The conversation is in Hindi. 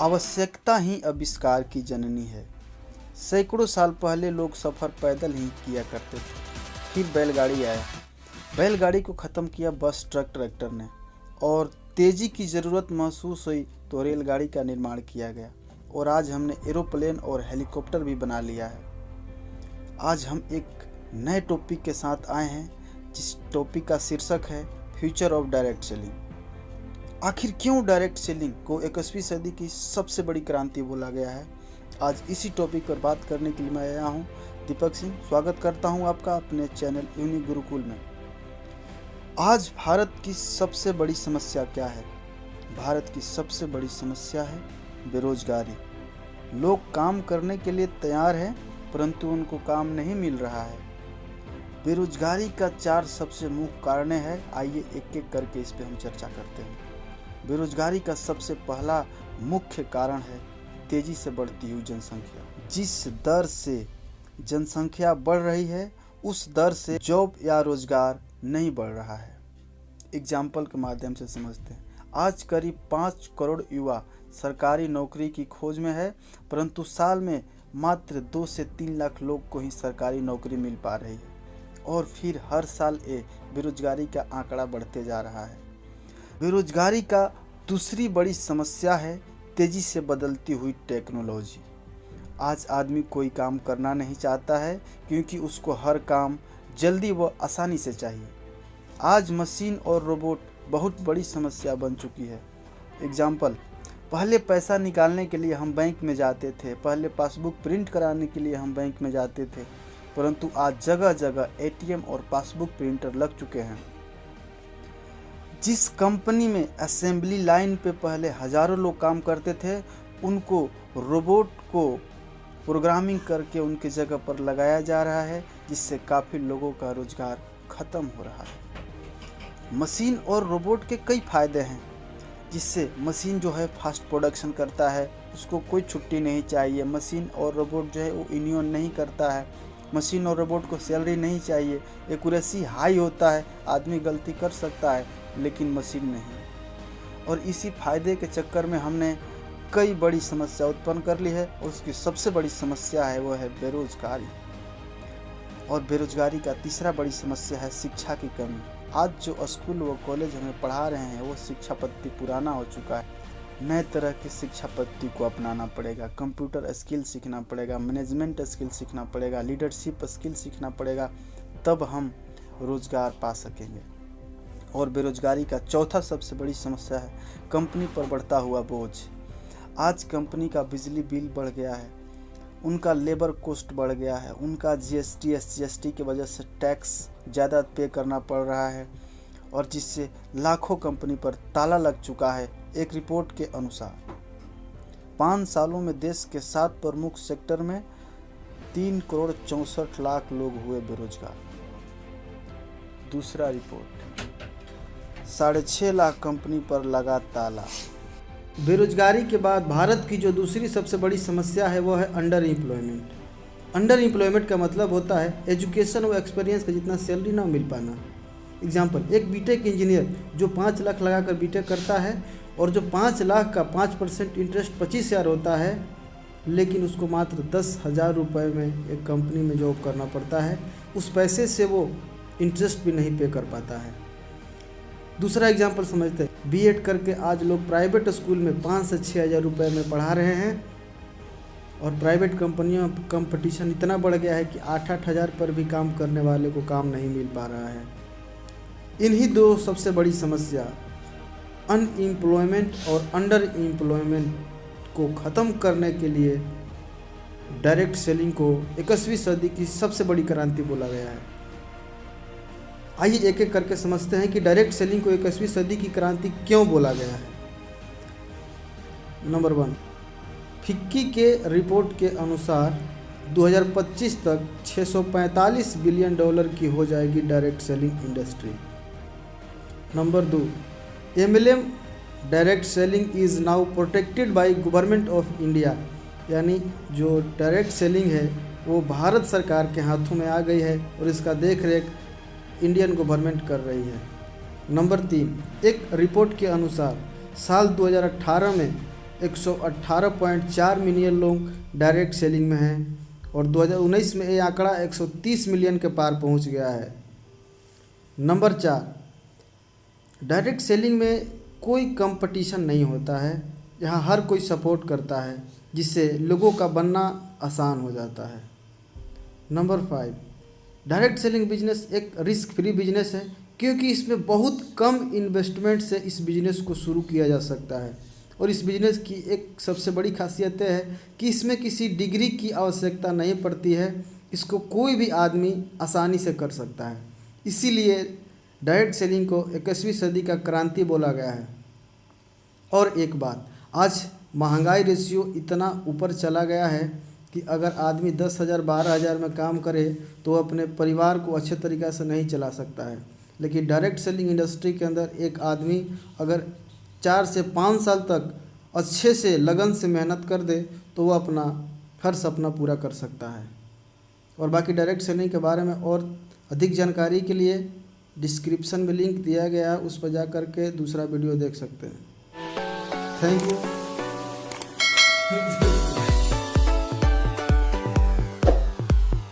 आवश्यकता ही आविष्कार की जननी है। सैकड़ों साल पहले लोग सफ़र पैदल ही किया करते थे, फिर बैलगाड़ी आया। बैलगाड़ी को ख़त्म किया बस ट्रक ट्रैक्टर ने, और तेज़ी की ज़रूरत महसूस हुई तो रेलगाड़ी का निर्माण किया गया, और आज हमने एरोप्लेन और हेलीकॉप्टर भी बना लिया है। आज हम एक नए टॉपिक के साथ आए हैं, जिस टॉपिक का शीर्षक है फ्यूचर ऑफ डायरेक्ट सेलिंग। आखिर क्यों डायरेक्ट सेलिंग को 21वीं सदी की सबसे बड़ी क्रांति बोला गया है? आज इसी टॉपिक पर बात करने के लिए मैं आया हूं। दीपक सिंह स्वागत करता हूं आपका अपने चैनल यूनिक गुरुकुल में। आज भारत की सबसे बड़ी समस्या क्या है? भारत की सबसे बड़ी समस्या है बेरोजगारी। लोग काम करने के लिए तैयार हैं, परंतु उनको काम नहीं मिल रहा है। बेरोजगारी का 4 सबसे मुख्य कारण है। आइए एक एक करके इस पर हम चर्चा करते हैं। बेरोजगारी का सबसे पहला मुख्य कारण है तेजी से बढ़ती हुई जनसंख्या। जिस दर से जनसंख्या बढ़ रही है, उस दर से जॉब या रोजगार नहीं बढ़ रहा है। एग्जाम्पल के माध्यम से समझते हैं। आज करीब 5 करोड़ युवा सरकारी नौकरी की खोज में है, परंतु साल में मात्र 2 से 3 लाख लोग को ही सरकारी नौकरी मिल पा रही है, और फिर हर साल बेरोजगारी का आंकड़ा बढ़ते जा रहा है। बेरोजगारी का दूसरी बड़ी समस्या है तेजी से बदलती हुई टेक्नोलॉजी। आज आदमी कोई काम करना नहीं चाहता है, क्योंकि उसको हर काम जल्दी व आसानी से चाहिए। आज मशीन और रोबोट बहुत बड़ी समस्या बन चुकी है। एग्जाम्पल, पहले पैसा निकालने के लिए हम बैंक में जाते थे, पहले पासबुक प्रिंट कराने के लिए हम बैंक में जाते थे, परंतु आज जगह जगह एटीएम और पासबुक प्रिंटर लग चुके हैं। जिस कंपनी में असेंबली लाइन पे पहले हजारों लोग काम करते थे, उनको रोबोट को प्रोग्रामिंग करके उनके जगह पर लगाया जा रहा है, जिससे काफ़ी लोगों का रोजगार खत्म हो रहा है। मशीन और रोबोट के कई फायदे हैं, जिससे मशीन जो है फास्ट प्रोडक्शन करता है, उसको कोई छुट्टी नहीं चाहिए। मशीन और रोबोट जो है वो यूनियन नहीं करता है। मशीन और रोबोट को सैलरी नहीं चाहिए। एक्यूरेसी हाई होता है, आदमी गलती कर सकता है, लेकिन मशीन नहीं। और इसी फायदे के चक्कर में हमने कई बड़ी समस्या उत्पन्न कर ली है, और उसकी सबसे बड़ी समस्या है वो है बेरोजगारी। और बेरोजगारी का तीसरा बड़ी समस्या है शिक्षा की कमी। आज जो स्कूल व कॉलेज हमें पढ़ा रहे हैं, वो शिक्षा पद्धति पुराना हो चुका है। नए तरह की शिक्षा पद्धति को अपनाना पड़ेगा। कंप्यूटर स्किल सीखना पड़ेगा, मैनेजमेंट स्किल सीखना पड़ेगा, लीडरशिप स्किल सीखना पड़ेगा, तब हम रोजगार पा सकेंगे। और बेरोजगारी का चौथा सबसे बड़ी समस्या है कंपनी पर बढ़ता हुआ बोझ। आज कंपनी का बिजली बिल बढ़ गया है, उनका लेबर कॉस्ट बढ़ गया है, उनका जीएसटी एसजीएसटी की वजह से टैक्स ज़्यादा पे करना पड़ रहा है, और जिससे लाखों कंपनी पर ताला लग चुका है। एक रिपोर्ट के अनुसार 5 सालों में देश के 7 प्रमुख सेक्टर में 3 करोड़ 64 लाख लोग हुए बेरोजगार। दूसरा रिपोर्ट, 6.5 लाख कंपनी पर लगा ताला। बेरोजगारी के बाद भारत की जो दूसरी सबसे बड़ी समस्या है वो है अंडर एम्प्लॉयमेंट। अंडर एम्प्लॉयमेंट का मतलब होता है एजुकेशन व एक्सपीरियंस का जितना सैलरी ना मिल पाना। एग्जाम्पल, एक बीटेक इंजीनियर जो 5 लाख लगाकर बीटेक करता है, और जो 5 लाख का 5% इंटरेस्ट 25,000 होता है, लेकिन उसको मात्र 10,000 रुपये में एक कंपनी में जॉब करना पड़ता है। उस पैसे से वो इंटरेस्ट भी नहीं पे कर पाता है। दूसरा एग्जाम्पल समझते हैं। बीएड करके आज लोग प्राइवेट स्कूल में 5 से 6,000 रुपये में पढ़ा रहे हैं, और प्राइवेट कंपनियों में कंपटीशन इतना बढ़ गया है कि 8-8 हज़ार पर भी काम करने वाले को काम नहीं मिल पा रहा है। इन्हीं 2 सबसे बड़ी समस्या अनएम्प्लॉयमेंट और अंडर एम्प्लॉयमेंट को ख़त्म करने के लिए डायरेक्ट सेलिंग को 21वीं सदी की सबसे बड़ी क्रांति बोला गया है। आइए एक एक करके समझते हैं कि डायरेक्ट सेलिंग को 21वीं सदी की क्रांति क्यों बोला गया है। नंबर 1, फिक्की के रिपोर्ट के अनुसार 2025 तक $645 बिलियन की हो जाएगी direct selling industry. Number 2, MLM direct selling is now protected by government of India, यानी जो डायरेक्ट सेलिंग है वो भारत सरकार के हाथों में आ गई है, और इसका देख रेख इंडियन गवर्नमेंट कर रही है। नंबर 3, एक रिपोर्ट के अनुसार साल 2018 में 118.4 मिलियन लोग डायरेक्ट सेलिंग में हैं और 2019 में ये आंकड़ा 130 मिलियन के पार पहुंच गया है। नंबर 4, डायरेक्ट सेलिंग में कोई कंपटीशन नहीं होता है, यहाँ हर कोई सपोर्ट करता है जिससे लोगों का बनना आसान हो जाता है। नंबर 5, डायरेक्ट सेलिंग बिजनेस एक रिस्क फ्री बिजनेस है क्योंकि इसमें बहुत कम इन्वेस्टमेंट से इस बिज़नेस को शुरू किया जा सकता है और इस बिज़नेस की एक सबसे बड़ी खासियत है कि इसमें किसी डिग्री की आवश्यकता नहीं पड़ती है, इसको कोई भी आदमी आसानी से कर सकता है। इसीलिए डायरेक्ट सेलिंग को 21वीं सदी का क्रांति बोला गया है। और एक बात, आज महंगाई रेशियो इतना ऊपर चला गया है कि अगर आदमी 10,000 12,000 में काम करे तो अपने परिवार को अच्छे तरीक़े से नहीं चला सकता है, लेकिन डायरेक्ट सेलिंग इंडस्ट्री के अंदर एक आदमी अगर 4 से 5 साल तक अच्छे से लगन से मेहनत कर दे तो वो अपना हर सपना पूरा कर सकता है। और बाकी डायरेक्ट सेलिंग के बारे में और अधिक जानकारी के लिए डिस्क्रिप्शन में लिंक दिया गया है, उस पर जा कर के दूसरा वीडियो देख सकते हैं। Thank you.